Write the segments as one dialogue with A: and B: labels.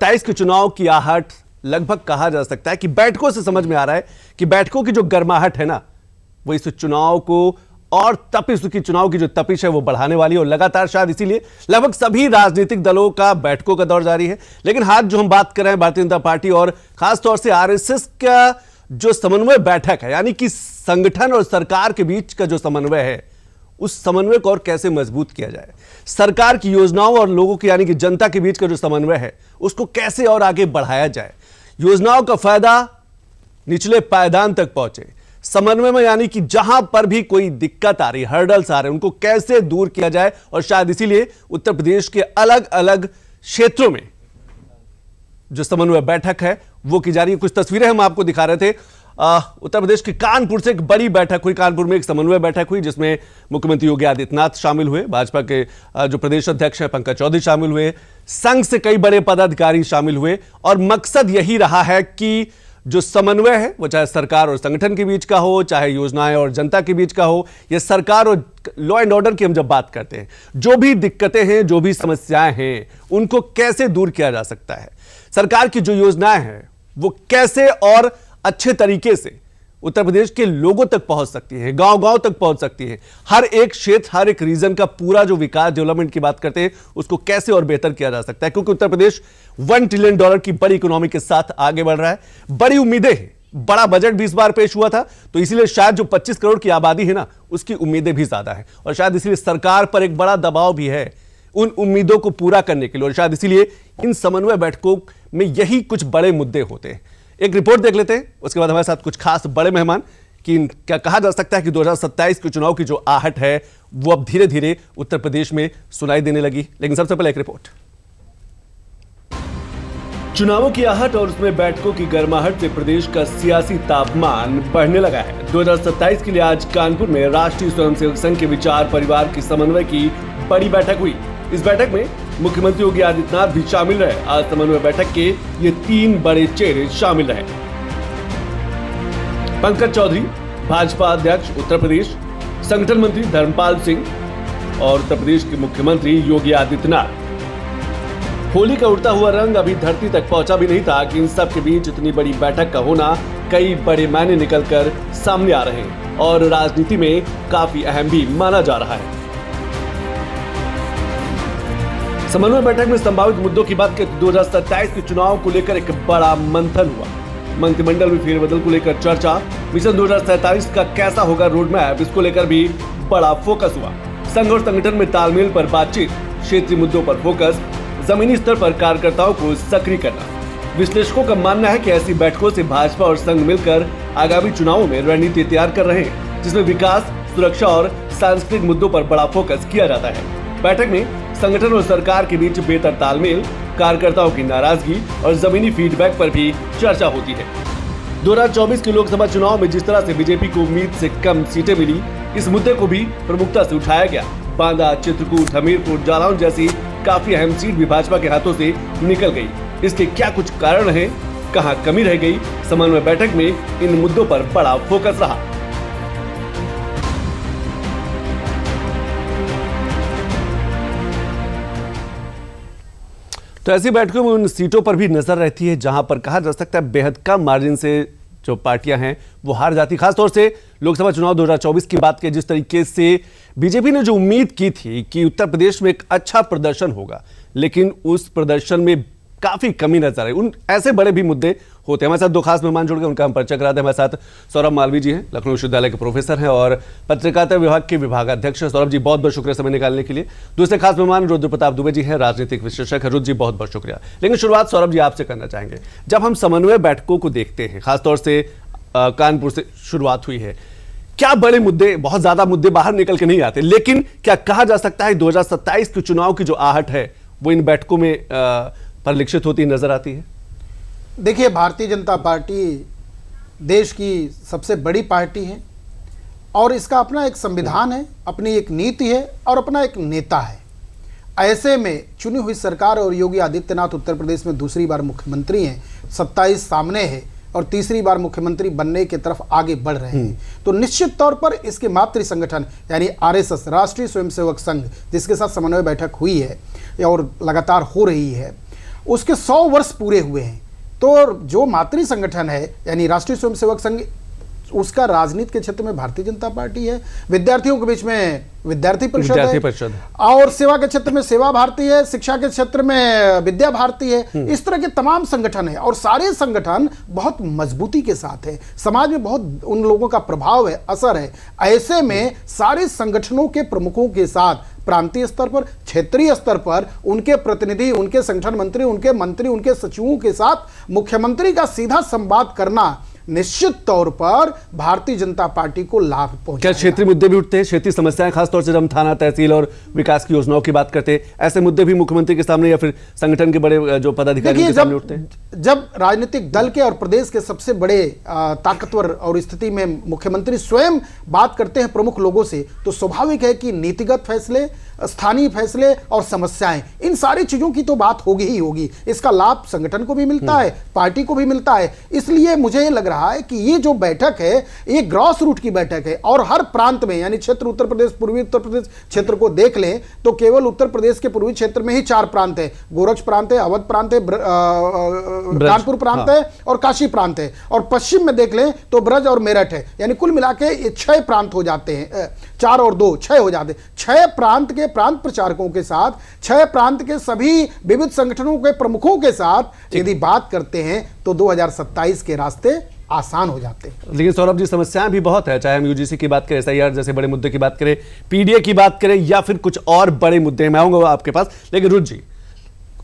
A: 2027 के चुनाव की आहट लगभग कहा जा सकता है कि बैठकों से समझ में आ रहा है कि बैठकों की जो गर्माहट है ना, वो इस चुनाव को और तपिश की चुनाव की जो तपिश है वो बढ़ाने वाली है। और लगातार शायद इसीलिए लगभग सभी राजनीतिक दलों का बैठकों का दौर जारी है। लेकिन आज जो हम बात कर रहे हैं भारतीय जनता पार्टी और खासतौर से आरएसएस का जो समन्वय बैठक है, यानी कि संगठन और सरकार के बीच का जो समन्वय है, उस समन्वय को और कैसे मजबूत किया जाए, सरकार की योजनाओं और लोगों की यानी कि जनता के बीच का जो समन्वय है उसको कैसे और आगे बढ़ाया जाए, योजनाओं का फायदा निचले पायदान तक पहुंचे, समन्वय में यानी कि जहां पर भी कोई दिक्कत आ रही, हर्डल्स आ रहे हैं, उनको कैसे दूर किया जाए। और शायद इसीलिए उत्तर प्रदेश के अलग अलग क्षेत्रों में जो समन्वय बैठक है वो की जा रही है। कुछ तस्वीरें हम आपको दिखा रहे थे। उत्तर प्रदेश के कानपुर से एक बड़ी बैठक हुई। कानपुर में एक समन्वय बैठक हुई जिसमें मुख्यमंत्री योगी आदित्यनाथ शामिल हुए, भाजपा के जो प्रदेश अध्यक्ष हैं पंकज चौधरी शामिल हुए, संघ से कई बड़े पदाधिकारी शामिल हुए। और मकसद यही रहा है कि जो समन्वय है वो चाहे सरकार और संगठन के बीच का हो, चाहे योजनाएं और जनता के बीच का हो, या सरकार और लॉ एंड ऑर्डर की हम जब बात करते हैं, जो भी दिक्कतें हैं, जो भी समस्याएं हैं, उनको कैसे दूर किया जा सकता है, सरकार की जो योजनाएं हैं वो कैसे और अच्छे तरीके से उत्तर प्रदेश के लोगों तक पहुंच सकती है, गांव-गांव तक पहुंच सकती है, हर एक क्षेत्र, हर एक रीजन का पूरा जो विकास डेवलपमेंट की बात करते हैं उसको कैसे और बेहतर किया जा सकता है। क्योंकि उत्तर प्रदेश $1 ट्रिलियन की बड़ी इकोनॉमी के साथ आगे बढ़ रहा है, बड़ी उम्मीदें हैं, बड़ा बजट भी इस बार पेश हुआ था, तो इसीलिए शायद जो 25 करोड़ की आबादी है ना, उसकी उम्मीदें भी ज्यादा है और शायद इसलिए सरकार पर एक बड़ा दबाव भी है उन उम्मीदों को पूरा करने के लिए। और शायद इसीलिए इन समन्वय बैठकों में यही कुछ बड़े मुद्दे होते हैं। एक रिपोर्ट देख लेते हैं, उसके बाद हमारे साथ कुछ खास बड़े मेहमान कि क्या कहा जा सकता है कि 2027 के चुनाव की जो आहट है वो अब धीरे धीरे उत्तर प्रदेश में सुनाई देने लगी। लेकिन सबसे पहले एक रिपोर्ट। चुनावों की आहट और उसमें बैठकों की गर्माहट से प्रदेश का सियासी तापमान बढ़ने लगा है। 2027 के लिए आज कानपुर में राष्ट्रीय स्वयंसेवक संघ के विचार परिवार की समन्वय की बड़ी बैठक हुई। इस बैठक में मुख्यमंत्री योगी आदित्यनाथ भी शामिल रहे। आज समन्वय बैठक के ये 3 बड़े चेहरे शामिल रहे। पंकज चौधरी भाजपा अध्यक्ष उत्तर प्रदेश, संगठन मंत्री धर्मपाल सिंह और उत्तर प्रदेश के मुख्यमंत्री योगी आदित्यनाथ। होली का उड़ता हुआ रंग अभी धरती तक पहुंचा भी नहीं था कि इन सब के बीच इतनी बड़ी बैठक का होना कई बड़े मायने निकलकर सामने आ रहे हैं और राजनीति में काफी अहम भी माना जा रहा है। समन्वय बैठक में संभावित मुद्दों की बात करें तो 2027 के चुनाव को लेकर एक बड़ा मंथन हुआ। मंत्रिमंडल में फेरबदल को लेकर चर्चा, मिशन 2047 का कैसा होगा रोड मैप, इसको लेकर भी बड़ा फोकस हुआ। संघ और संगठन में तालमेल पर बातचीत, क्षेत्रीय मुद्दों पर फोकस, जमीनी स्तर पर कार्यकर्ताओं को सक्रिय करना। विश्लेषकों का मानना है कि ऐसी बैठकों से भाजपा और संघ मिलकर आगामी चुनावों में रणनीति तैयार कर रहे हैं, जिसमें विकास, सुरक्षा और सांस्कृतिक मुद्दों पर बड़ा फोकस किया जाता है। बैठक में संगठन और सरकार के बीच बेहतर तालमेल, कार्यकर्ताओं की नाराजगी और जमीनी फीडबैक पर भी चर्चा होती है। 2024 के लोकसभा चुनाव में जिस तरह से बीजेपी को उम्मीद से कम सीटें मिली, इस मुद्दे को भी प्रमुखता से उठाया गया। बांदा, चित्रकूट, हमीरपुर, जालौन जैसी काफी अहम सीट भी भाजपा के हाथों से निकल गई। इसके क्या कुछ कारण हैं, कहां कमी रह गई, समन्वय बैठक में इन मुद्दों पर बड़ा फोकस रहा। तो ऐसी बैठकों में उन सीटों पर भी नजर रहती है जहां पर कहा जा सकता है बेहद कम मार्जिन से जो पार्टियां हैं वो हार जाती। खासतौर से लोकसभा चुनाव 2024 की बात करें, जिस तरीके से बीजेपी ने जो उम्मीद की थी कि उत्तर प्रदेश में एक अच्छा प्रदर्शन होगा, लेकिन उस प्रदर्शन में काफी कमी नजर आई। उन ऐसे बड़े भी मुद्दे होते हैं। हमारे साथ 2 खास मेहमान जुड़ गए, उनका हम परिचय कराते हैं। हमारे साथ सौरभ मालवीय जी हैं, लखनऊ विश्वविद्यालय के प्रोफेसर हैं और पत्रकारिता विभाग के विभागाध्यक्ष हैं। सौरभ जी बहुत बहुत शुक्रिया समय निकालने के लिए। दूसरे खास मेहमान रुद्र प्रताप दुबे जी हैं, राजनीतिक विश्लेषक हैं। रुद्र जी बहुत बहुत शुक्रिया। लेकिन शुरुआत सौरभ जी आपसे करना चाहेंगे। जब हम समन्वय बैठकों को देखते हैं, खासतौर से कानपुर से शुरुआत हुई है, क्या बड़े मुद्दे, बहुत ज्यादा मुद्दे बाहर निकल के नहीं आते, लेकिन क्या कहा जा सकता है 2027 के चुनाव की जो आहट है वो इन बैठकों में परिलक्षित होती नजर आती है?
B: देखिए, भारतीय जनता पार्टी देश की सबसे बड़ी पार्टी है और इसका अपना एक संविधान है, अपनी एक नीति है और अपना एक नेता है। ऐसे में चुनी हुई सरकार और योगी आदित्यनाथ उत्तर प्रदेश में दूसरी बार मुख्यमंत्री हैं, 27 सामने है और तीसरी बार मुख्यमंत्री बनने की तरफ आगे बढ़ रहे हैं। तो निश्चित तौर पर इसके मातृ संगठन यानी आरएसएस, राष्ट्रीय स्वयंसेवक संघ, जिसके साथ समन्वय बैठक हुई है और लगातार हो रही है, उसके 100 वर्ष पूरे हुए हैं। तो जो मातृ संगठन है यानी राष्ट्रीय स्वयंसेवक संघ, उसका राजनीति के क्षेत्र में भारतीय जनता पार्टी है, विद्यार्थियों के बीच में विद्यार्थी परिषद है, और सेवा के क्षेत्र में सेवा भारती है, शिक्षा के क्षेत्र में विद्या भारती है। इस तरह के तमाम संगठन है और सारे संगठन बहुत मजबूती के साथ है, समाज में बहुत उन लोगों का प्रभाव है, असर है। ऐसे में सारे संगठनों के प्रमुखों के साथ प्रांतीय स्तर पर, क्षेत्रीय स्तर पर उनके प्रतिनिधि, उनके संगठन मंत्री, उनके मंत्री, उनके सचिवों के साथ मुख्यमंत्री का सीधा संवाद करना निश्चित तौर पर भारतीय जनता पार्टी को लाभ पहुंचाएगा।
A: क्या क्षेत्रीय मुद्दे भी उठते हैं, क्षेत्रीय समस्याएं, खासतौर से जब हम थाना, तहसील और विकास की योजनाओं की बात करते हैं, ऐसे मुद्दे भी मुख्यमंत्री के सामने या फिर संगठन के बड़े जो पदाधिकारियों के सामने उठते हैं?
B: जब राजनीतिक दल के और प्रदेश के सबसे बड़े ताकतवर और स्थिति में मुख्यमंत्री स्वयं बात करते हैं प्रमुख लोगों से, तो स्वाभाविक है कि नीतिगत फैसले, स्थानीय फैसले और समस्याएं, इन सारी चीजों की तो बात होगी ही होगी। इसका लाभ संगठन को भी मिलता है, पार्टी को भी मिलता है। इसलिए मुझे लग रहा है कि ये जो बैठक है ये ग्रॉस रूट की बैठक है और हर प्रांत में, यानी क्षेत्र उत्तर प्रदेश, पूर्वी उत्तर प्रदेश क्षेत्र को देख लें तो केवल उत्तर प्रदेश के पूर्वी क्षेत्र में ही 4 प्रांत है, गोरक्ष प्रांत है, अवध प्रांत है, कानपुर प्रांत है और काशी प्रांत है, और पश्चिम में देख लें तो ब्रज और मेरठ है। यानी कुल मिला के 6 प्रांत हो जाते हैं, 4 और 2 6 हो जाते हैं। 6 प्रांत के प्रांत प्रचारकों के साथ, 6 प्रांत के सभी विविध संगठनों के प्रमुखों के साथ यदि बात करते हैं तो 2027 के रास्ते आसान हो जाते हैं।
A: लेकिन सौरभ जी, समस्याएं भी बहुत है, चाहे हम यूजीसी की बात करें, एसआईआर जैसे बड़े मुद्दे की बात करें, पीडीए की बात करें या फिर कुछ और बड़े मुद्दे। मैं आऊंगा आपके पास, लेकिन रुच जी,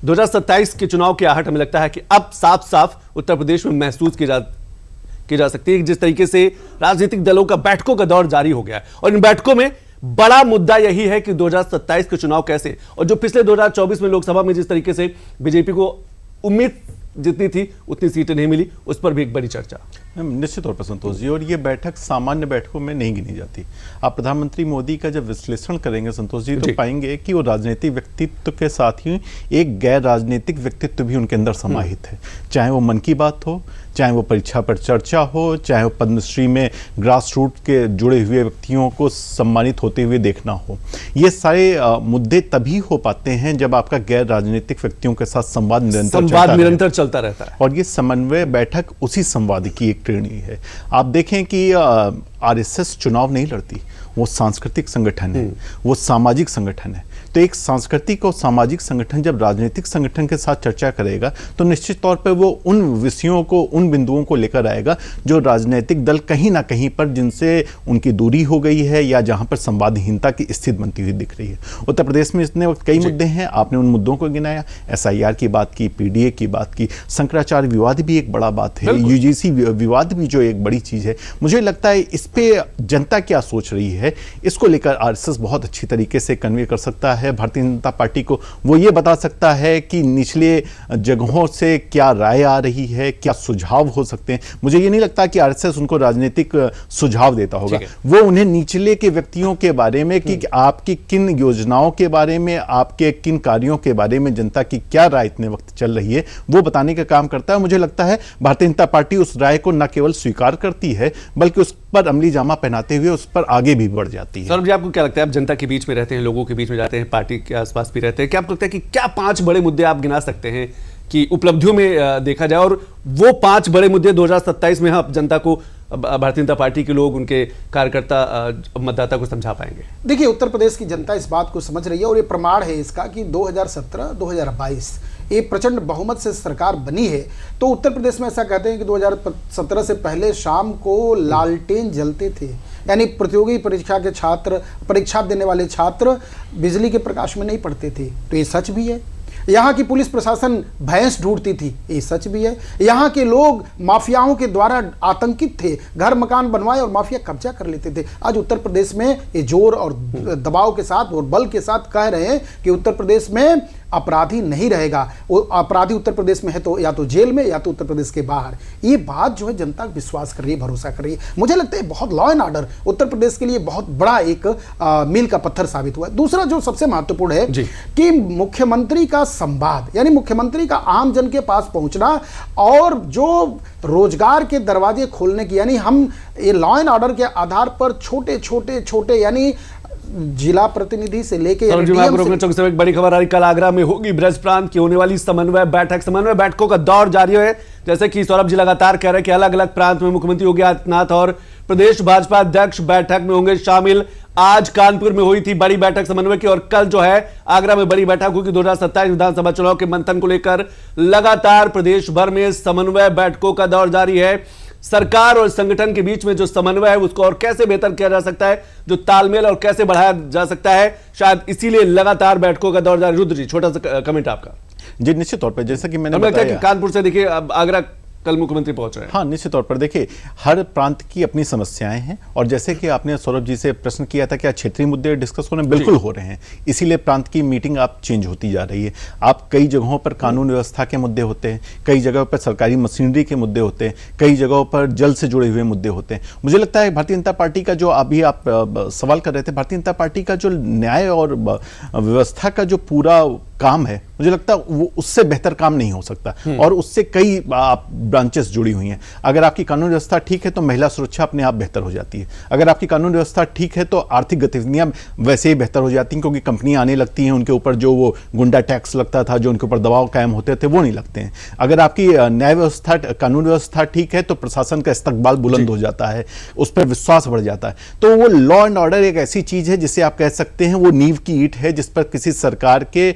A: 2027 के चुनाव की आहट हमें लगता है कि अब साफ साफ उत्तर प्रदेश में महसूस की जा सकती है। जिस तरीके से राजनीतिक दलों का बैठकों का दौर जारी हो गया है और इन बैठकों में बड़ा मुद्दा यही है कि 2027 के चुनाव कैसे, और जो पिछले 2024 में लोकसभा में जिस तरीके से बीजेपी को उम्मीद जितनी थी उतनी सीटें नहीं मिली, उस पर भी एक बड़ी चर्चा।
C: निश्चित तौर पर संतोष जी, और ये बैठक सामान्य बैठकों में नहीं गिनी जाती। आप प्रधानमंत्री मोदी का जब विश्लेषण करेंगे संतोष जी तो पाएंगे कि वो राजनीतिक व्यक्तित्व के साथ ही एक गैर राजनीतिक व्यक्तित्व भी उनके अंदर समाहित है। चाहे वो मन की बात हो, चाहे वो परीक्षा पर चर्चा हो, चाहे वो पद्मश्री में ग्रास रूट के जुड़े हुए व्यक्तियों को सम्मानित होते हुए देखना हो। ये सारे मुद्दे तभी हो पाते हैं जब आपका गैर राजनीतिक व्यक्तियों के साथ संवाद निरंतर
A: चलता रहता है।
C: और ये समन्वय बैठक उसी संवाद की एक श्रेणी है। आप देखें कि आरएसएस चुनाव नहीं लड़ती, वो सांस्कृतिक संगठन है, वो सामाजिक संगठन है। तो एक सांस्कृतिक और सामाजिक संगठन जब राजनीतिक संगठन के साथ चर्चा करेगा तो निश्चित तौर पर वो उन विषयों को, उन बिंदुओं को लेकर आएगा जो राजनीतिक दल कहीं ना कहीं पर जिनसे उनकी दूरी हो गई है या जहां पर संवादहीनता की स्थिति बनती हुई दिख रही है। उत्तर प्रदेश में इतने वक्त कई मुद्दे हैं, आपने उन मुद्दों को गिनाया, एसआईआर की बात की, पीडीए की बात की, शंकराचार्य विवाद भी एक बड़ा बात है, यूजीसी विवाद भी जो एक बड़ी चीज है। मुझे लगता है इस पे जनता क्या सोच रही है, इसको लेकर आरएसएस बहुत अच्छी तरीके से कन्वे कर सकता है भारतीय जनता पार्टी को। वो ये बता सकता है कि निचले जगहों से क्या राय आ रही है, क्या सुझाव हो सकते हैं। मुझे ये नहीं लगता कि आरएसएस उनको राजनीतिक सुझाव देता होगा, वो उन्हें निचले के व्यक्तियों के बारे में कि आपकी किन योजनाओं के बारे में, आपके किन कार्यों के बारे में जनता की क्या राय इतने वक्त चल रही है, वो बताने का काम करता है। मुझे लगता है भारतीय जनता पार्टी उस राय को न केवल स्वीकार करती है बल्कि उस पर अमली जामा पहनाते हुए उस पर आगे भी बढ़ जाती है।
A: सौरभ जी, आपको क्या लगता है, आप जनता के बीच में रहते हैं, लोगों के बीच में जाते हैं, पार्टी के आसपास भी रहते हैं, क्या आपको लगता है कि क्या 5 बड़े मुद्दे आप गिना सकते हैं कि उपलब्धियों में देखा जाए और वो 5 बड़े मुद्दे 2027 में आप जनता को, भारतीय जनता पार्टी के लोग, उनके कार्यकर्ता, मतदाता को समझा पाएंगे?
B: देखिए, उत्तर प्रदेश की जनता इस बात को समझ रही है और ये प्रमाण है इसका कि 2017-2022 ये प्रचंड बहुमत से सरकार बनी है। तो उत्तर प्रदेश में ऐसा कहते हैं कि 2017 से पहले शाम को लालटेन जलते थे, यानी प्रतियोगी परीक्षा के छात्र, परीक्षा देने वाले छात्र बिजली के प्रकाश में नहीं पढ़ते थे। तो ये सच भी है। यहाँ की पुलिस प्रशासन भैंस ढूंढती थी, ये सच भी है। यहाँ के लोग माफियाओं के द्वारा आतंकित थे, घर मकान बनवाए और माफिया कब्जा कर लेते थे। आज उत्तर प्रदेश में ये जोर और दबाव के साथ और बल के साथ कह रहे हैं कि उत्तर प्रदेश में अपराधी नहीं रहेगा। वो अपराधी उत्तर प्रदेश में है तो या तो जेल में या तो उत्तर प्रदेश के बाहर। ये बात जो है जनता विश्वास कर रही है, भरोसा कर रही है। मुझे लगता है बहुत law and order Uttar Pradesh के लिए बहुत बड़ा एक मील का पत्थर साबित हुआ है। दूसरा जो सबसे महत्वपूर्ण है कि मुख्यमंत्री का संवाद, यानी मुख्यमंत्री का आम जन के पास पहुंचना और जो रोजगार के दरवाजे खोलने की, यानी हम ये लॉ एंड ऑर्डर के आधार पर छोटे यानी जिला प्रतिनिधि से लेके
A: सौरभ जी, मैं आपको रोकना चाहूंगा, एक बड़ी खबर आ रही, कल आगरा में होगी ब्रज प्रांत की होने वाली समन्वय बैठकों का दौर जारी है। जैसे कि सौरभ जी लगातार कह रहे हैं कि अलग अलग प्रांत में मुख्यमंत्री योगी आदित्यनाथ और प्रदेश भाजपा अध्यक्ष बैठक में होंगे शामिल। आज कानपुर में हुई थी बड़ी बैठक समन्वय की और कल जो है आगरा में बड़ी बैठक होगी 2027 विधानसभा चुनाव के मंथन को लेकर। लगातार प्रदेश भर में समन्वय बैठकों का दौर जारी है। सरकार और संगठन के बीच में जो समन्वय है उसको और कैसे बेहतर किया जा सकता है, जो तालमेल और कैसे बढ़ाया जा सकता है, शायद इसीलिए लगातार बैठकों का दौर जारी। रुद्र जी, छोटा सा कमेंट आपका।
C: जी, निश्चित तौर पर जैसा कि मैंने बताया
A: कि कानपुर से देखिए अब आगरा कल मुख्यमंत्री पहुंच रहे हैं।
C: हाँ, निश्चित तौर पर देखिए हर प्रांत की अपनी समस्याएं हैं और जैसे कि आपने सौरभ जी से प्रश्न किया था कि क्षेत्रीय मुद्दे डिस्कस होने, बिल्कुल हो रहे हैं। इसीलिए प्रांत की मीटिंग आप चेंज होती जा रही है। आप कई जगहों पर कानून व्यवस्था के मुद्दे होते हैं, कई जगहों पर सरकारी मशीनरी के मुद्दे होते हैं, कई जगहों पर जल से जुड़े हुए मुद्दे होते हैं। मुझे लगता है भारतीय जनता पार्टी का जो अभी आप सवाल कर रहे थे, भारतीय जनता पार्टी का जो न्याय और व्यवस्था का जो पूरा काम है, मुझे लगता है वो उससे बेहतर काम नहीं हो सकता और उससे कई ब्रांचेस जुड़ी हुई हैं। अगर आपकी कानून व्यवस्था ठीक है तो महिला सुरक्षा अपने आप बेहतर हो जाती है। अगर आपकी कानून व्यवस्था ठीक है तो आर्थिक गतिविधियां वैसे ही बेहतर हो जाती हैं, क्योंकि कंपनियां आने लगती हैं, उनके ऊपर जो वो गुंडा टैक्स लगता था, जो उनके ऊपर दबाव कायम होते थे, वो नहीं लगते हैं। अगर आपकी न्याय व्यवस्था, कानून व्यवस्था ठीक है तो प्रशासन का इस्तकबाल बुलंद हो जाता है, उस पर विश्वास बढ़ जाता है। तो वो लॉ एंड ऑर्डर एक ऐसी चीज है जिसे आप कह सकते हैं वो नींव की ईंट है जिस पर किसी सरकार के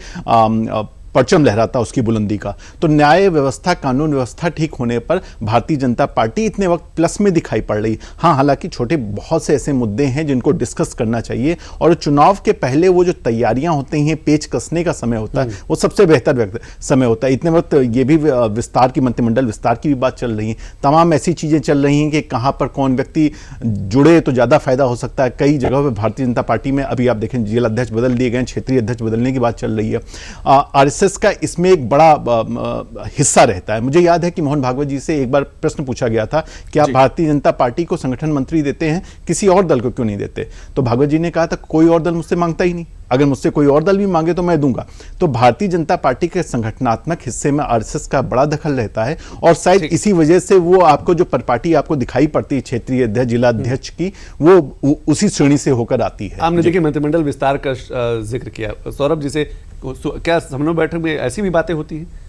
C: परचम लहराता उसकी बुलंदी का। तो न्याय व्यवस्था, कानून व्यवस्था ठीक होने पर भारतीय जनता पार्टी इतने वक्त प्लस में दिखाई पड़ रही। हाँ, हालांकि छोटे बहुत से ऐसे मुद्दे हैं जिनको डिस्कस करना चाहिए और चुनाव के पहले वो जो तैयारियां होती हैं, पेच कसने का समय होता है, वो सबसे बेहतर समय होता है। इतने वक्त ये भी विस्तार की, मंत्रिमंडल विस्तार की भी बात चल रही है, तमाम ऐसी चीजें चल रही हैं कि कहां पर कौन व्यक्ति जुड़े तो ज्यादा फायदा हो सकता है। कई जगहों पर भारतीय जनता पार्टी में अभी आप देखें जिला अध्यक्ष बदल दिए गए, क्षेत्रीय अध्यक्ष बदलने की बात चल रही है। आरएसएस का इसमें एक बड़ा हिस्सा रहता है। मुझे याद है कि मोहन भागवत जी से एक बार प्रश्न पूछा गया था कि आप भारतीय जनता पार्टी को संगठन मंत्री देते हैं, किसी और दल को क्यों नहीं देते? तो भागवत जी ने कहा था कोई और दल मुझसे मांगता ही नहीं, अगर मुझसे कोई और दल भी मांगे तो मैं दूंगा। तो भारतीय जनता पार्टी के संगठनात्मक हिस्से में आरएसएस का बड़ा दखल रहता है और शायद इसी वजह से वो आपको जो पार्टी आपको दिखाई पड़ती है क्षेत्रीय अध्यक्ष, जिला अध्यक्ष की, वो उसी श्रेणी से होकर आती है।
A: आपने देखिए मंत्रिमंडल विस्तार का जिक्र किया, सौरभ जी से क्या समन्वय बैठक में ऐसी भी बातें होती हैं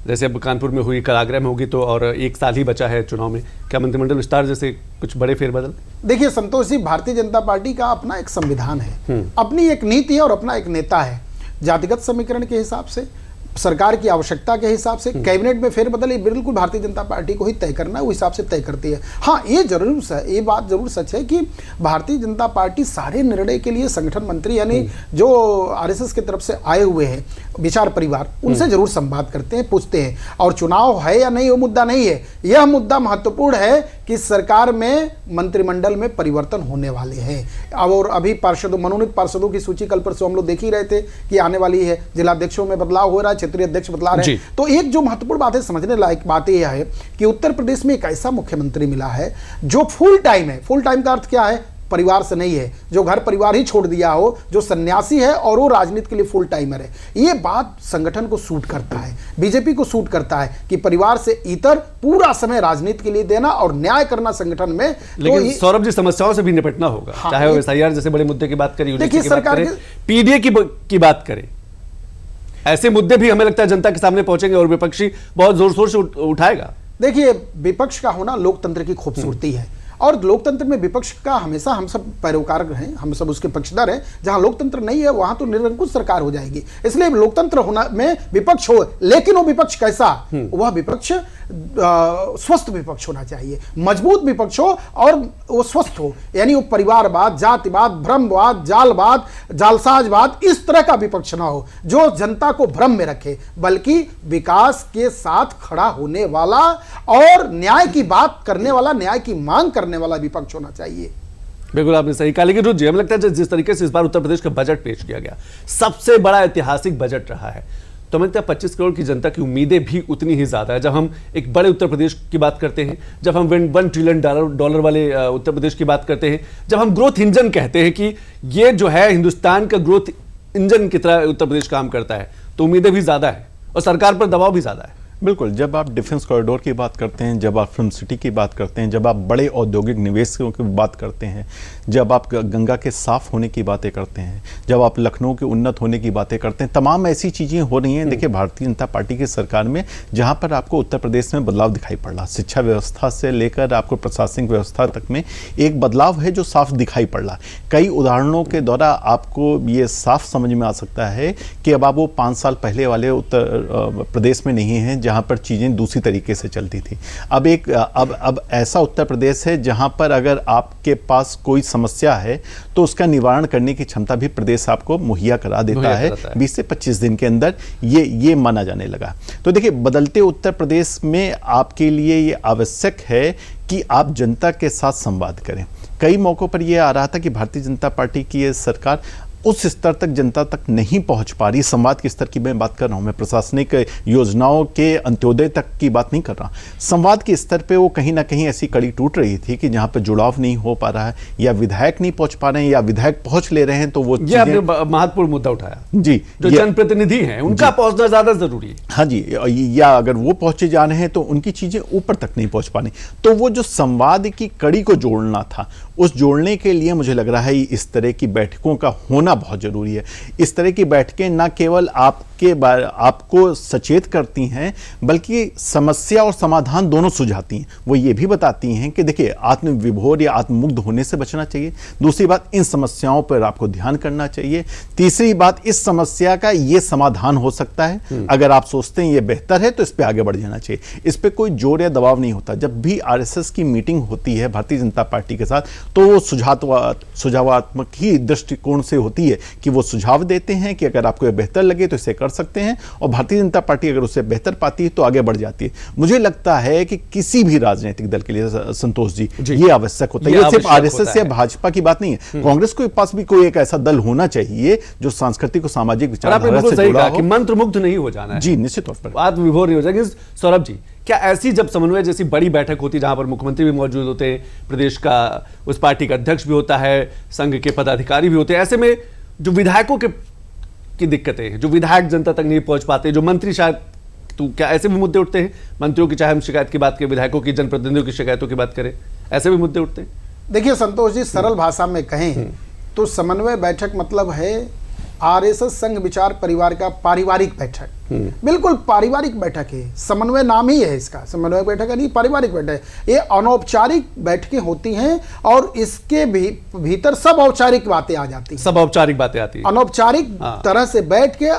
A: जैसे अब कानपुर में हुई, कल आगरा में होगी, तो और एक साल ही बचा है चुनाव में, क्या मंत्रिमंडल विस्तार जैसे कुछ बड़े फेरबदल?
B: देखिए संतोष जी, भारतीय जनता पार्टी का अपना एक संविधान है, अपनी एक नीति है और अपना एक नेता है। जातिगत समीकरण के हिसाब से, सरकार की आवश्यकता के हिसाब से कैबिनेट में फेरबदल, ये बिल्कुल भारतीय जनता पार्टी को ही तय करना है, वो हिसाब से तय करती है। हाँ, ये बात जरूर सच है कि भारतीय जनता पार्टी सारे निर्णय के लिए संगठन मंत्री यानी जो आरएसएस की तरफ से आए हुए हैं विचार परिवार, उनसे जरूर संवाद करते हैं, पूछते हैं। और चुनाव है या नहीं वो मुद्दा नहीं है, यह मुद्दा महत्वपूर्ण है कि सरकार में, मंत्रिमंडल में परिवर्तन होने वाले हैं। और अभी मनोनीत पार्षदों की सूची कल परसों हम लोग देख ही रहे थे कि आने वाली है, जिलाध्यक्षों में बदलाव हो रहा है, क्षेत्रीय अध्यक्ष बदला रहे हैं। तो एक जो महत्वपूर्ण बात है, समझने लायक बात यह है कि उत्तर प्रदेश में एक ऐसा मुख्यमंत्री मिला है जो फुल टाइम है। फुल टाइम का अर्थ क्या है? परिवार से नहीं है, जो घर परिवार ही छोड़ दिया हो, जो सन्यासी है और वो राजनीति के लिए फुल टाइमर है। ये बात संगठन को सूट करता है, बीजेपी को सूट करता है कि परिवार से इतर पूरा समय राजनीति के लिए देना और न्याय करना संगठन में।
A: लेकिन तो सौरभ जी, समस्याओं से भी निपटना होगा। हाँ, चाहे वो एसआईआर जैसे बड़े मुद्दे की बात करें,
B: देखिए सरकार
A: पीडीए की बात करें, ऐसे मुद्दे भी हमें लगता है जनता के सामने पहुंचेंगे और विपक्षी बहुत जोर शोर से उठाएगा।
B: देखिए, विपक्ष का होना लोकतंत्र की खूबसूरती है और लोकतंत्र में विपक्ष का हमेशा हम सब पैरोकार हैं, हम सब उसके पक्षधर हैं। जहां लोकतंत्र नहीं है वहां तो निरंकुश सरकार हो जाएगी। इसलिए लोकतंत्र होना में विपक्ष हो, लेकिन वो विपक्ष कैसा? वह विपक्ष स्वस्थ विपक्ष होना चाहिए, मजबूत विपक्ष हो और वो स्वस्थ हो, यानी वो परिवारवाद, जातिवाद, भ्रमवाद, जालवाद, जालसाजवाद, इस तरह का विपक्ष ना हो जो जनता को भ्रम में रखे, बल्कि विकास के साथ खड़ा होने वाला और न्याय की बात करने वाला, न्याय की मांग करने वाला विपक्ष होना चाहिए।
A: बिल्कुल आपने सही कहा। लेकिन रुचि, हमें लगता है जिस तरीके से इस बार उत्तर प्रदेश का बजट पेश किया गया, सबसे बड़ा ऐतिहासिक बजट रहा है, तो हमें लगता है 25 करोड़ की जनता की उम्मीदें भी उतनी ही ज्यादा है। जब हम एक बड़े उत्तर प्रदेश की बात करते हैं, जब हम $1 ट्रिलियन वाले उत्तर प्रदेश की बात करते हैं, जब हम ग्रोथ इंजन कहते हैं कि ये जो है हिंदुस्तान का ग्रोथ इंजन की तरह उत्तर प्रदेश काम करता है, तो उम्मीदें भी ज्यादा है और सरकार पर दबाव भी ज्यादा है।
C: बिल्कुल, जब आप डिफेंस कॉरिडोर की बात करते हैं, जब आप फिल्म सिटी की बात करते हैं, जब आप बड़े औद्योगिक निवेशों की बात करते हैं, जब आप गंगा के साफ होने की बातें करते हैं, जब आप लखनऊ के उन्नत होने की बातें करते हैं, तमाम ऐसी चीज़ें हो रही हैं। देखिए, भारतीय जनता पार्टी की सरकार में जहां पर आपको उत्तर प्रदेश में बदलाव दिखाई पड़ रहा, शिक्षा व्यवस्था से लेकर आपको प्रशासनिक व्यवस्था तक में एक बदलाव है जो साफ दिखाई पड़ रहा। कई उदाहरणों के द्वारा आपको ये साफ समझ में आ सकता है कि अब आप वो 5 साल पहले वाले उत्तर प्रदेश में नहीं हैं जहां पर चीजें दूसरी तरीके से चलती थी। अब ऐसा उत्तर प्रदेश है जहां पर अगर आपके पास कोई समस्या है तो उसका निवारण करने की क्षमता भी प्रदेश आपको मुहैया करा देता है 20 से 25 दिन के अंदर। ये माना जाने लगा। तो देखिए, बदलते उत्तर प्रदेश में आपके लिए ये आवश्यक है कि आप जनता के साथ संवाद करें। कई मौकों पर यह आ रहा था कि भारतीय जनता पार्टी की ये सरकार उस स्तर तक जनता तक नहीं पहुंच पा रही। संवाद के स्तर की मैं बात कर रहा हूं, मैं प्रशासनिक योजनाओं के अंत्योदय तक की बात नहीं कर रहा। संवाद के स्तर पे वो कहीं ना कहीं ऐसी कड़ी टूट रही थी कि जहां पे जुड़ाव नहीं हो पा रहा है, या विधायक नहीं पहुंच पा रहे हैं, या विधायक पहुंच ले रहे हैं तो वो
A: महत्वपूर्ण मुद्दा उठाया
C: जी,
A: जो जनप्रतिनिधि हैं उनका पहुंचना ज्यादा जरूरी है।
C: हाँ जी, या अगर वो पहुंचे जा रहे हैं तो उनकी चीजें ऊपर तक नहीं पहुंच पानी। तो वो जो संवाद की कड़ी को जोड़ना था, उस जोड़ने के लिए मुझे लग रहा है इस तरह की बैठकों का होना बहुत जरूरी है। इस तरह की बैठकें न केवल आपको सचेत करती हैं, बल्कि समस्या और समाधान दोनों सुझाती हैं। वो ये भी बताती हैं कि देखिए, आत्मविभोर या आत्ममुग्ध होने से बचना चाहिए। दूसरी बात, इन समस्याओं पर आपको ध्यान करना चाहिए। तीसरी बात, इस समस्या का ये समाधान हो सकता है, अगर आप सोचते हैं ये बेहतर है तो इस पर आगे बढ़ जाना चाहिए। इस पर कोई जोर या दबाव नहीं होता। जब भी आरएसएस की मीटिंग होती है भारतीय जनता पार्टी के साथ, तो वो सुझावात्मक ही दृष्टिकोण से होती है कि वो सुझाव देते हैं कि अगर आपको ये बेहतर लगे तो इसे कर सकते हैं, और भारतीय जनता पार्टी अगर उससे बेहतर पाती है तो आगे बढ़ जाती है। मुझे लगता है कि किसी भी राजनीतिक दल के लिए, संतोष जी, ये आवश्यक होता है। ये सिर्फ आरएसएस या भाजपा की बात नहीं है। कांग्रेस के पास भी कोई एक ऐसा दल होना चाहिए जो सांस्कृतिक और सामाजिक विचारधारा से जुड़ा हो।
A: मंत्रमुग्ध नहीं हो जाना है।
C: जी, निश्चित तौर पर
A: आत्मविभोर नहीं हो जाएगी। सौरभ जी, क्या ऐसी जब समन्वय जैसी बड़ी बैठक होती है जहां पर मुख्यमंत्री भी मौजूद होते हैं, प्रदेश का उस पार्टी का अध्यक्ष भी होता है, संघ के पदाधिकारी भी होते हैं, ऐसे में जो विधायकों की दिक्कतें हैं, जो विधायक जनता तक नहीं पहुंच पाते, जो मंत्री शायद, तो क्या ऐसे भी मुद्दे उठते हैं? मंत्रियों की चाहे हम शिकायत की बात करें, विधायकों की, जनप्रतिनिधियों की शिकायतों की बात करें, ऐसे भी मुद्दे उठते हैं?
B: देखिए संतोष जी, सरल भाषा में कहें तो समन्वय बैठक मतलब है आरएसएस संघ विचार परिवार का पारिवारिक बैठक। बिल्कुल पारिवारिक बैठक है, समन्वय नाम ही है इसका, समन्वय बैठक नहीं, पारिवारिक बैठक। ये अनौपचारिक बैठकें होती हैं और इसके भीतर सब औपचारिक बातें आ जाती हैं।
A: सब औपचारिक बातें आती हैं,
B: अनौपचारिक तरह से बैठ के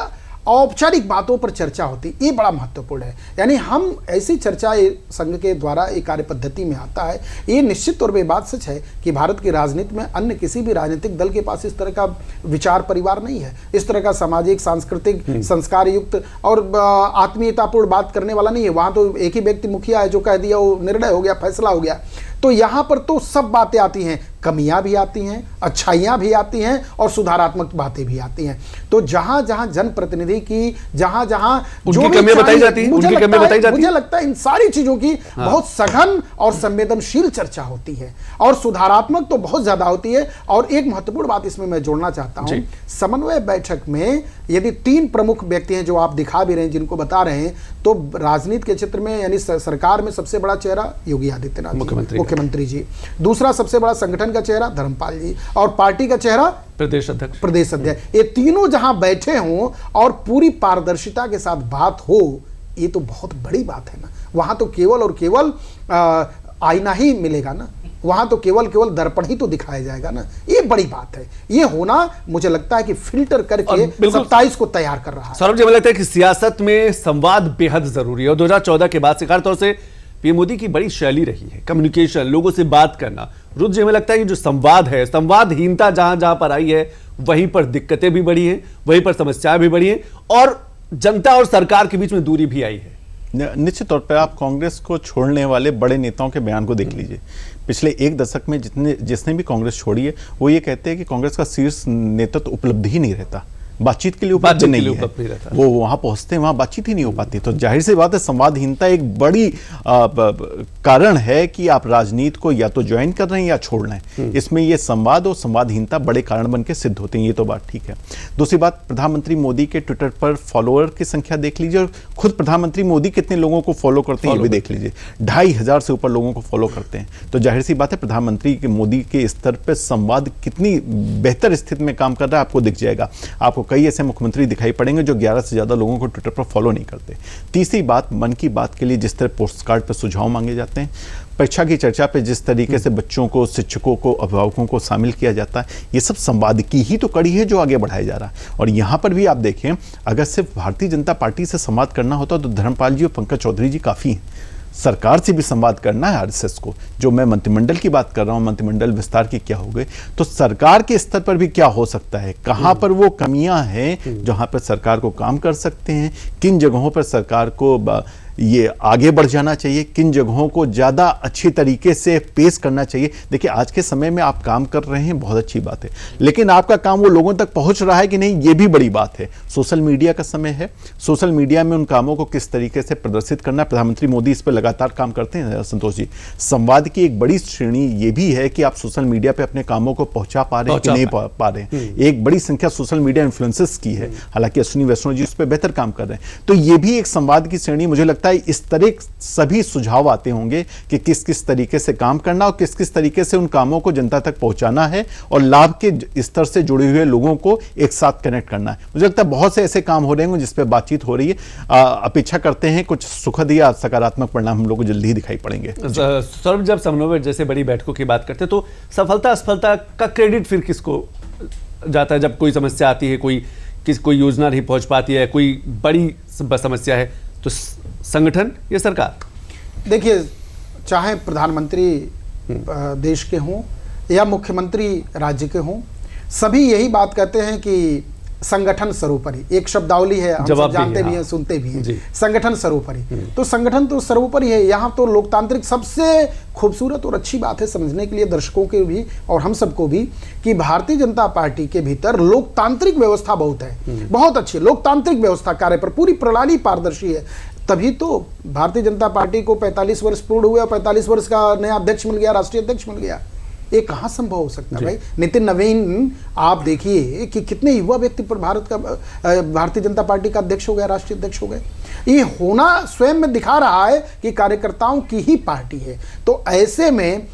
B: औपचारिक बातों पर चर्चा होती, ये बड़ा महत्वपूर्ण है। यानी हम ऐसी चर्चा संघ के द्वारा एक कार्य पद्धति में आता है। ये निश्चित तौर पे बात सच है कि भारत की राजनीति में अन्य किसी भी राजनीतिक दल के पास इस तरह का विचार परिवार नहीं है, इस तरह का सामाजिक, सांस्कृतिक, संस्कार युक्त और आत्मीयतापूर्ण बात करने वाला नहीं है। वहां तो एक ही व्यक्ति मुखिया है जो कह दिया, वो निर्णय हो गया, फैसला हो गया। तो यहां पर तो सब बातें आती हैं, कमियां भी आती हैं, अच्छाइयां भी आती हैं और सुधारात्मक बातें भी आती हैं। तो जहां जहां जनप्रतिनिधि की, जहां जहां जो भी
A: कमियां बताई जाती हैं,
B: मुझे लगता है इन सारी चीजों की बहुत सघन और संवेदनशील चर्चा होती है और सुधारात्मक तो बहुत ज्यादा होती है। और एक महत्वपूर्ण बात इसमें मैं जोड़ना चाहता हूं, समन्वय बैठक में यदि 3 प्रमुख व्यक्ति हैं जो आप दिखा भी रहे हैं, जिनको बता रहे हैं, तो राजनीति के क्षेत्र में यानी सरकार में सबसे बड़ा चेहरा योगी आदित्यनाथ, मुख्यमंत्री जी। दूसरा सबसे बड़ा संगठन का चेहरा धर्मपाल जी, और पार्टी का चेहरा प्रदेश अध्यक्ष। ये तीनों जहां बैठे हों और पूरी पारदर्शिता के साथ बात हो, ये तो बहुत बड़ी बात है ना। वहां तो केवल और केवल आईना ही मिलेगा ना, वहां तो केवल दर्पण ही तो दिखाया जाएगा ना। ये बड़ी बात है। ये होना मुझे लगता है कि फिल्टर करके 27 को तैयार कर रहा है।
A: सौरभ जी, मुझे लगता है कि सियासत में संवाद बेहद जरूरी है और 2014 के बाद से खासतौर से पीएम मोदी की बड़ी शैली रही है कम्युनिकेशन, लोगों से बात करना। रुद्र जी, हमें लगता है कि जो संवाद है, संवादहीनता जहां जहां पर आई है, वहीं पर दिक्कतें भी बढ़ी हैं, वहीं पर समस्याएं भी बढ़ी हैं और जनता और सरकार के बीच में दूरी भी आई है।
C: निश्चित तौर पर आप कांग्रेस को छोड़ने वाले बड़े नेताओं के बयान को देख लीजिए। पिछले 1 दशक में जिसने भी कांग्रेस छोड़ी है, वो ये कहते हैं कि कांग्रेस का शीर्ष नेतृत्व उपलब्धि ही नहीं रहता। बातचीत के लिए उपलब्ध
A: बातचीत के
C: नहीं
A: लिए
C: है।
A: उपलब्ध नहीं रहता।
C: वो वहां पहुंचते हैं, वहां बातचीत ही नहीं हो पाती। तो जाहिर सी बात है, संवादहीनता एक बड़ी कारण है कि आप राजनीति को या तो ज्वाइन कर रहे हैं या छोड़ रहे हैं। इसमें ये संवाद और संवादहीनता बड़े कारण बन के सिद्ध होते हैं, ये तो बात ठीक है। दूसरी बात, प्रधानमंत्री मोदी के ट्विटर पर फॉलोअर की संख्या देख लीजिए, और खुद प्रधानमंत्री मोदी कितने लोगों को फॉलो करते हैं ये भी देख लीजिए। 2,500 से ऊपर लोगों को फॉलो करते हैं। तो जाहिर सी बात है, प्रधानमंत्री के मोदी के स्तर पर संवाद कितनी बेहतर स्थिति में काम कर रहा है आपको दिख जाएगा। आपको कई ऐसे मुख्यमंत्री दिखाई पड़ेंगे जो 11 से ज्यादा लोगों को ट्विटर पर फॉलो नहीं करते। तीसरी बात, मन की बात के लिए जिस तरह पोस्ट कार्ड पर सुझाव मांगे जाते हैं, परीक्षा की चर्चा पे जिस तरीके से बच्चों को, शिक्षकों को, अभिभावकों को शामिल किया जाता है, ये सब संवाद की ही तो कड़ी है जो आगे बढ़ाया जा रहा है। और यहां पर भी आप देखें, अगर सिर्फ भारतीय जनता पार्टी से संवाद करना होता तो धर्मपाल जी और पंकज चौधरी जी काफी हैं। सरकार से भी संवाद करना है आरएसएस को। जो मैं मंत्रिमंडल की बात कर रहा हूं, मंत्रिमंडल विस्तार के क्या हो गए, तो सरकार के स्तर पर भी क्या हो सकता है, कहां पर वो कमियां हैं जहां पर सरकार को काम कर सकते हैं, किन जगहों पर सरकार को ये आगे बढ़ जाना चाहिए, किन जगहों को ज्यादा अच्छी तरीके से पेश करना चाहिए। देखिए, आज के समय में आप काम कर रहे हैं, बहुत अच्छी बात है, लेकिन आपका काम वो लोगों तक पहुंच रहा है कि नहीं, ये भी बड़ी बात है। सोशल मीडिया का समय है, सोशल मीडिया में उन कामों को किस तरीके से प्रदर्शित करना, प्रधानमंत्री मोदी इस पर लगातार काम करते हैं। संतोष जी, संवाद की एक बड़ी श्रेणी ये भी है कि आप सोशल मीडिया पे अपने कामों को पहुंचा पा रहे हैं कि नहीं पा रहे हैं। एक बड़ी संख्या सोशल मीडिया इन्फ्लुएंसर्स की है, हालांकि अश्विनी वैष्णव जी उस पर बेहतर काम कर रहे हैं। तो ये भी एक संवाद की श्रेणी, मुझे लगता है इस तरह सभी सुझाव आते होंगे कि किस किस तरीके से काम करना और किस किस तरीके से उन कामों को जनता तक पहुंचाना है और लाभ के स्तर से जुड़े हुए लोगों को एक साथ कनेक्ट करना है। मुझे लगता है बहुत से ऐसे काम हो रहे होंगे जिस पे बातचीत हो रही है। अपेक्षा करते हैं कुछ सुखद या सकारात्मक परिणाम हम लोग को जल्दी ही दिखाई पड़ेंगे।
A: सौरभ, जब समन्वय जैसे बड़ी बैठकों की बात करते हैं तो सफलता असफलता का क्रेडिट फिर किसको जाता है? जब कोई समस्या आती है, कोई योजना नहीं पहुंच पाती है, कोई बड़ी समस्या है, तो संगठन या सरकार?
B: देखिए, चाहे प्रधानमंत्री देश के हों या मुख्यमंत्री राज्य के हों, सभी यही बात कहते हैं कि संगठन सर्वोपरि। एक शब्दावली है, हम सब जानते भी हैं, सुनते भी हैं, संगठन सर्वोपरि। तो संगठन तो सर्वोपरि है। यहाँ तो लोकतांत्रिक सबसे खूबसूरत और अच्छी बात है समझने के लिए दर्शकों के भी और हम सबको भी, कि भारतीय जनता पार्टी के भीतर लोकतांत्रिक व्यवस्था बहुत है, बहुत अच्छी लोकतांत्रिक व्यवस्था कार्य पर पूरी प्रणाली पारदर्शी है। तभी तो भारतीय जनता पार्टी को 45 वर्ष पूर्ण हुए और 45 वर्ष का नया अध्यक्ष मिल गया, राष्ट्रीय अध्यक्ष मिल गया। ये कहाँ संभव हो सकता है भाई? नितिन नवीन, आप देखिए कि कितने युवा व्यक्ति पर भारतीय जनता पार्टी का अध्यक्ष हो गया, राष्ट्रीय अध्यक्ष हो गए। ये होना स्वयं में दिखा रहा है कि कार्यकर्ताओं की ही पार्टी है। तो ऐसे में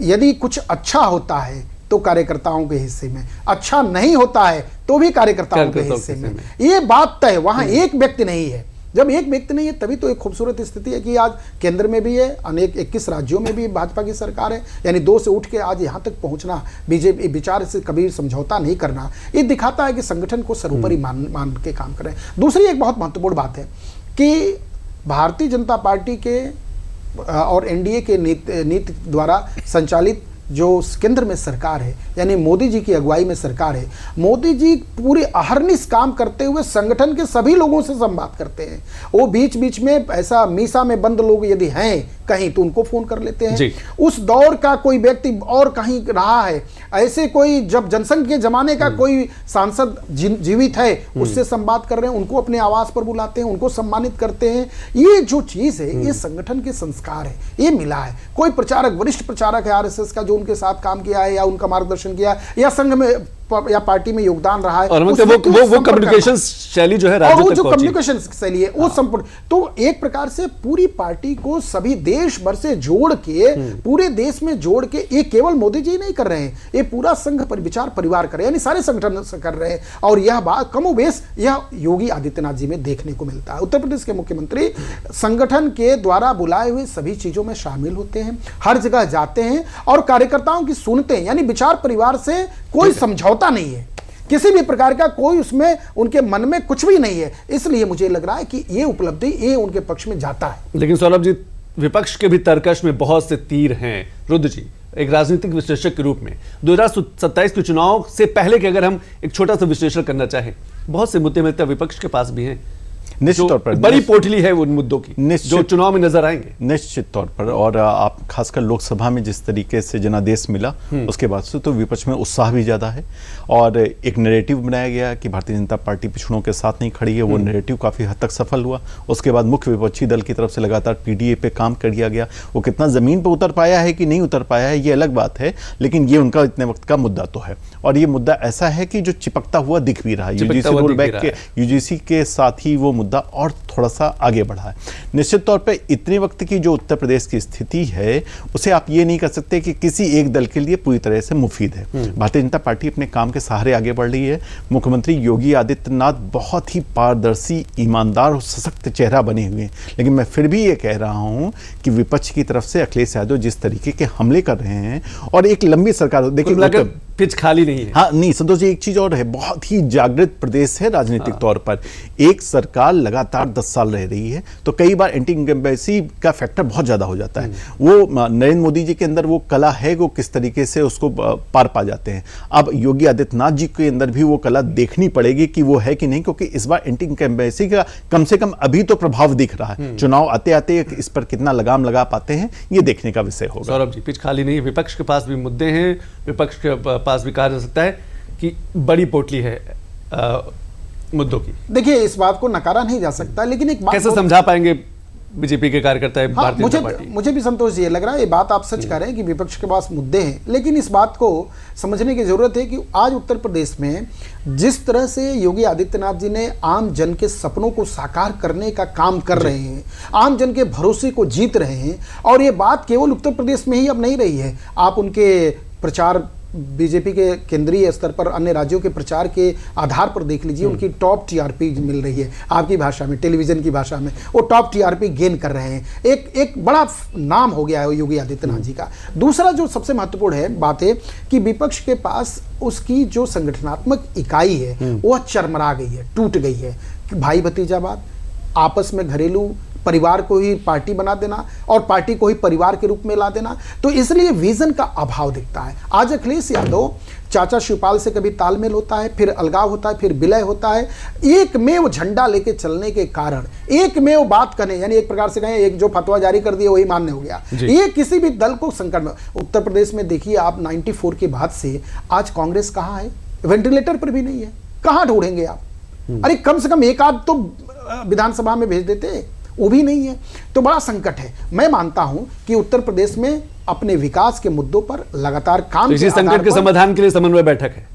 B: यदि कुछ अच्छा होता है तो कार्यकर्ताओं के हिस्से में, अच्छा नहीं होता है तो भी कार्यकर्ताओं के हिस्से में। ये बात तय, वहां एक व्यक्ति नहीं है। जब एक व्यक्ति नहीं है तभी तो एक खूबसूरत स्थिति है कि आज केंद्र में भी है, अनेक 21 राज्यों में भी भाजपा की सरकार है, यानी 2 से उठ के आज यहाँ तक पहुँचना, बीजेपी विचार से कभी समझौता नहीं करना, ये दिखाता है कि संगठन को सर्वोपरि मान के काम कर रहे हैं। दूसरी एक बहुत महत्वपूर्ण बात है कि भारतीय जनता पार्टी के और एनडीए के नीति द्वारा संचालित जो केंद्र में सरकार है, यानी मोदी जी की अगुवाई में सरकार है, मोदी जी पूरे अहर्निश काम करते हुए संगठन के सभी लोगों से संवाद करते हैं। वो बीच बीच में ऐसा मीसा में बंद लोग यदि हैं कहीं तो उनको फोन कर लेते हैं। उस दौर का कोई व्यक्ति और कहीं रहा है, ऐसे कोई जब जनसंघ के जमाने का कोई सांसद जीवित है, उससे संवाद कर रहे हैं, उनको अपने आवास पर बुलाते हैं, उनको सम्मानित करते हैं। ये जो चीज है, ये संगठन के संस्कार है, ये मिला है। कोई प्रचारक, वरिष्ठ प्रचारक है आरएसएस का, जो उनके साथ काम किया है या उनका मार्गदर्शन किया या संघ में या पार्टी में योगदान रहा है,
A: और वो कम्युनिकेशन शैली जो है राज्य तक
B: जो कम्युनिकेशन शैली है वो संपूर्ण, तो एक प्रकार से पूरी पार्टी को सभी देश भर से जोड़ के, पूरे देश में जोड़ के, ये केवल मोदी जी नहीं कर रहे हैं, ये पूरा संघ पर विचार परिवार कर रहे हैं, यानी सारे संगठन कर रहे हैं। और यह बात कमोबेश यह योगी आदित्यनाथ जी में देखने को मिलता है। उत्तर प्रदेश के मुख्यमंत्री संगठन के द्वारा बुलाए हुए सभी चीजों में शामिल होते हैं, हर जगह जाते हैं और कार्यकर्ताओं की सुनते हैं, यानी विचार परिवार से कोई समझौता नहीं है, किसी भी प्रकार का कोई उसमें उनके मन में कुछ भी नहीं है। इसलिए मुझे लग रहा है कि ये उपलब्धि ये उनके पक्ष में जाता है।
A: लेकिन सौरभ जी, विपक्ष के भी तर्कश में बहुत से तीर हैं। रुद्र जी, एक राजनीतिक विश्लेषक के रूप में 2027 के चुनाव से पहले के अगर हम एक छोटा सा विश्लेषण करना चाहें, बहुत से मुद्दे मिलते हैं विपक्ष के पास भी हैं।
C: निश्चित तौर पर
A: बड़ी पोटली है उन मुद्दों की जो चुनाव में नजर आएंगे।
C: निश्चित तौर पर, और आप खासकर लोकसभा में जिस तरीके से जनादेश मिला उसके बाद से तो विपक्ष में उत्साह भी ज्यादा है, और एक नैरेटिव बनाया गया कि भारतीय जनता पार्टी पिछड़ों के साथ नहीं खड़ी है। वो नैरेटिव काफी हद तक सफल हुआ। उसके बाद मुख्य विपक्षी दल की तरफ से लगातार पीडीए पे काम किया गया। वो कितना जमीन पर उतर पाया है कि नहीं उतर पाया है ये अलग बात है, लेकिन ये उनका इतने वक्त का मुद्दा तो है, और ये मुद्दा ऐसा है कि जो चिपकता हुआ दिख भी रहा है। यूजीसी के साथ ही वो मुद्दा और थोड़ा सा आगे बढ़ा है। निश्चित तौर पे इतने वक्त की जो उत्तर प्रदेश की स्थिति है उसे आप ये नहीं कर सकते कि किसी एक दल के लिए पूरी तरह से मुफीद है। भारतीय जनता पार्टी अपने काम के सहारे आगे बढ़ रही है। मुख्यमंत्री योगी आदित्यनाथ बहुत ही पारदर्शी, ईमानदार और सशक्त चेहरा बने हुए हैं, लेकिन मैं फिर भी ये कह रहा हूं कि विपक्ष की तरफ से अखिलेश यादव जिस तरीके के हमले कर रहे हैं, और एक लंबी सरकार, देखिए
A: पिच खाली नहीं है।
C: हाँ नहीं संतोष जी, एक चीज और है, बहुत ही जागृत प्रदेश है राजनीतिक तौर पर। एक सरकार लगातार 10 साल रह रही है तो कई बार एंटी इनकम्बेंसी का फैक्टर बहुत ज्यादा हो जाता है। वो नरेंद्र मोदी जी के अंदर वो कला है, वो किस तरीके से उसको पार पा जाते हैं। अब योगी आदित्यनाथ जी के अंदर भी वो कला देखनी पड़ेगी कि वो है कि नहीं, क्योंकि इस बार एंटी इनकम्बेंसी का कम से कम अभी तो प्रभाव दिख रहा है। चुनाव आते आते इस पर कितना लगाम लगा पाते हैं ये देखने का विषय होगा।
A: सौरभ जी, पिच खाली नहीं है, विपक्ष के पास भी मुद्दे हैं, विपक्ष के पास भी कहा जा सकता है कि बड़ी पोटली है मुद्दों की।
B: देखिए, इस बात को नकारा नहीं जा सकता, लेकिन एक बात
A: कैसे समझा पाएंगे बीजेपी के कार्यकर्ता है?
B: हाँ, मुझे भी संतोष जी लग रहा है, ये बात आप सच कह रहे हैं कि विपक्ष के पास मुद्दे हैं, लेकिन इस बात को समझने की जरूरत है कि आज उत्तर प्रदेश में जिस तरह से योगी आदित्यनाथ जी ने आम जन के सपनों को साकार करने का काम कर रहे हैं, आम जन के भरोसे को जीत रहे हैं, और ये बात केवल उत्तर प्रदेश में ही अब नहीं रही है। आप उनके प्रचार बीजेपी के केंद्रीय स्तर पर अन्य राज्यों के प्रचार के आधार पर देख लीजिए, उनकी टॉप टीआरपी मिल रही है। आपकी भाषा में, टेलीविजन की भाषा में वो टॉप टीआरपी गेन कर रहे हैं। एक बड़ा नाम हो गया है योगी आदित्यनाथ जी का। दूसरा जो सबसे महत्वपूर्ण है बात है कि विपक्ष के पास उसकी जो संगठनात्मक इकाई है वह चरमरा गई है, टूट गई है। भाई भतीजावाद, आपस में घरेलू परिवार को ही पार्टी बना देना और पार्टी को ही परिवार के रूप में ला देना, तो इसलिए विजन का अभाव दिखता है। आज अखिलेश यादव चाचा शिवपाल से कभी तालमेल होता है, फिर अलगाव होता है, फिर विलय होता है। एक में वो झंडा लेके चलने के कारण, एक में वो बात करने, यानी एक प्रकार से कहें एक जो फतवा जारी कर दिया वही मान्य हो गया, ये किसी भी दल को संकट में। उत्तर प्रदेश में देखिए आप 94 के बाद से आज कांग्रेस कहाँ है? वेंटिलेटर पर भी नहीं है। कहाँ ढूंढेंगे आप? अरे कम से कम एक आध तो विधानसभा में भेज देते, वो भी नहीं है। तो बड़ा संकट है। मैं मानता हूं कि उत्तर प्रदेश में अपने विकास के मुद्दों पर लगातार काम,
A: तो इसी संकट के समाधान के लिए समन्वय बैठक है।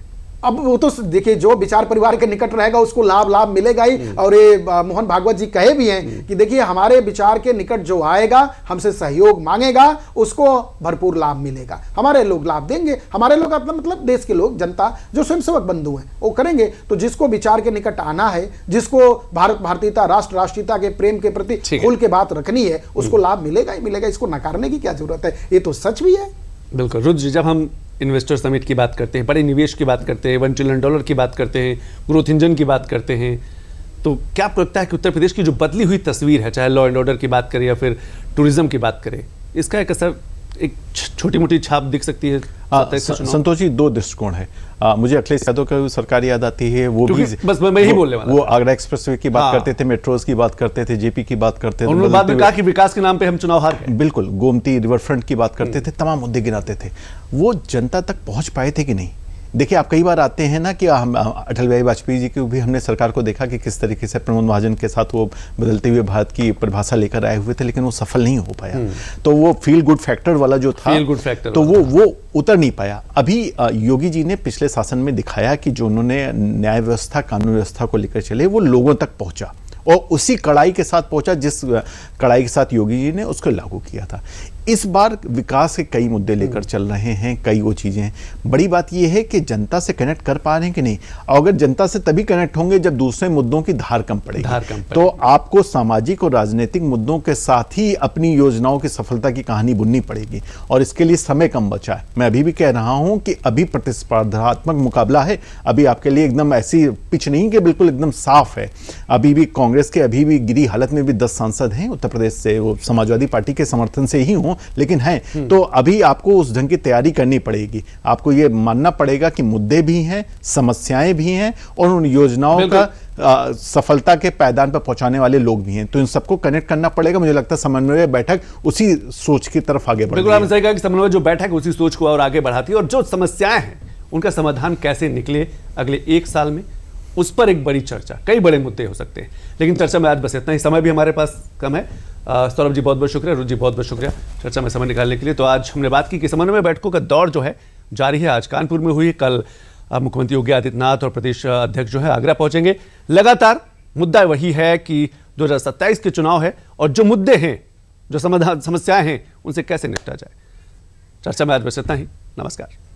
B: अब वो तो देखिए जो विचार परिवार के निकट रहेगा उसको लाभ मिलेगा ही। और ये मोहन भागवत जी कहे भी हैं कि देखिए हमारे विचार के निकट जो आएगा, हमसे सहयोग मांगेगा, उसको भरपूर लाभ मिलेगा। हमारे लोग लाभ देंगे, हमारे लोग मतलब देश के लोग, जनता जो स्वयंसेवक बंधु हैं वो करेंगे। तो जिसको विचार के निकट आना है, जिसको भारतीयता, राष्ट्रीयता के प्रेम के प्रति खुल के बात रखनी है, उसको लाभ मिलेगा ही मिलेगा। इसको नकारने की क्या जरूरत है? ये तो सच भी है।
A: बिल्कुल। रुद्र जी, जब हम इन्वेस्टर समिट की बात करते हैं, बड़े निवेश की बात करते हैं, $1 ट्रिलियन की बात करते हैं, ग्रोथ इंजन की बात करते हैं, तो क्या आपको लगता है कि उत्तर प्रदेश की जो बदली हुई तस्वीर है, चाहे लॉ एंड ऑर्डर की बात करें या फिर टूरिज्म की बात करें, इसका एक असर, एक छोटी मोटी छाप दिख सकती है?
C: संतोष जी, दो दृष्टिकोण है। मुझे अखिलेश यादव की सरकार याद आती है, वो भी
A: बस मैं ही बोलने वाला,
C: वो आगरा एक्सप्रेसवे की बात करते थे, मेट्रोज की बात करते थे, जेपी की बात करते थे।
A: उन्होंने बाद में कहा कि विकास के नाम पे हम चुनाव हार गए।
C: बिल्कुल, गोमती रिवर फ्रंट की बात करते थे, तमाम मुद्दे गिनाते थे। वो जनता तक पहुंच पाए थे कि नहीं? देखिए, आप कई बार आते हैं ना कि हम अटल बिहारी वाजपेयी जी की भी हमने सरकार को देखा कि किस तरीके से प्रमोद महाजन के साथ वो बदलते हुए भारत की परिभाषा लेकर आए हुए थे, लेकिन वो सफल नहीं हो पाया। तो वो फील गुड फैक्टर वाला जो था, तो वो उतर नहीं पाया। अभी योगी जी ने पिछले शासन में दिखाया कि जो उन्होंने न्याय व्यवस्था, कानून व्यवस्था को लेकर चले, वो लोगों तक पहुंचा और उसी कड़ाई के साथ पहुंचा जिस कड़ाई के साथ योगी जी ने उसको लागू किया था। इस बार विकास के कई मुद्दे लेकर चल रहे हैं, कई वो चीजें। बड़ी बात यह है कि जनता से कनेक्ट कर पा रहे हैं कि नहीं। अगर जनता से तभी कनेक्ट होंगे जब दूसरे मुद्दों की धार कम पड़ेगी। तो आपको सामाजिक और राजनीतिक मुद्दों के साथ ही अपनी योजनाओं की सफलता की कहानी बुननी पड़ेगी, और इसके लिए समय कम बचा है। मैं अभी भी कह रहा हूं कि अभी प्रतिस्पर्धात्मक मुकाबला है। अभी आपके लिए एकदम ऐसी पिच नहीं कि बिल्कुल एकदम साफ है। अभी भी कांग्रेस कांग्रेस के अभी भी गिरी हालत में भी 10 सांसद हैं उत्तर प्रदेश से, वो समाजवादी पार्टी के समर्थन से ही हों लेकिन हैं, तो अभी आपको उस ढंग की तैयारी करनी पड़ेगी। आपको ये मानना पड़ेगा कि मुद्दे भी हैं, समस्याएं भी हैं और उन योजनाओं का सफलता के पैदान पर पहुंचाने वाले लोग भी हैं, तो इन सबको कनेक्ट करना पड़ेगा। मुझे लगता है समन्वय बैठक उसी सोच की तरफ आगे बढ़ रही है।
A: बिल्कुल आपने सही कहा कि समन्वय जो बैठक उसी सोच को और आगे बढ़ाती है, और जो समस्याएं हैं उनका समाधान कैसे निकले अगले 1 साल में, उस पर एक बड़ी चर्चा, कई बड़े मुद्दे हो सकते हैं। लेकिन चर्चा में आज बस इतना ही, समय भी हमारे पास कम है। सौरभ जी बहुत बहुत शुक्रिया, रुचि जी बहुत बहुत शुक्रिया चर्चा में समय निकालने के लिए। तो आज हमने बात की कि समन्वय बैठकों का दौर जो है जारी है। आज कानपुर में हुई, कल मुख्यमंत्री योगी आदित्यनाथ और प्रदेश अध्यक्ष जो है आगरा पहुंचेंगे। लगातार मुद्दा वही है कि 2027 के चुनाव है और जो मुद्दे हैं, जो समस्याएं हैं, उनसे कैसे निपटा जाए। चर्चा में आज बस इतना ही। नमस्कार।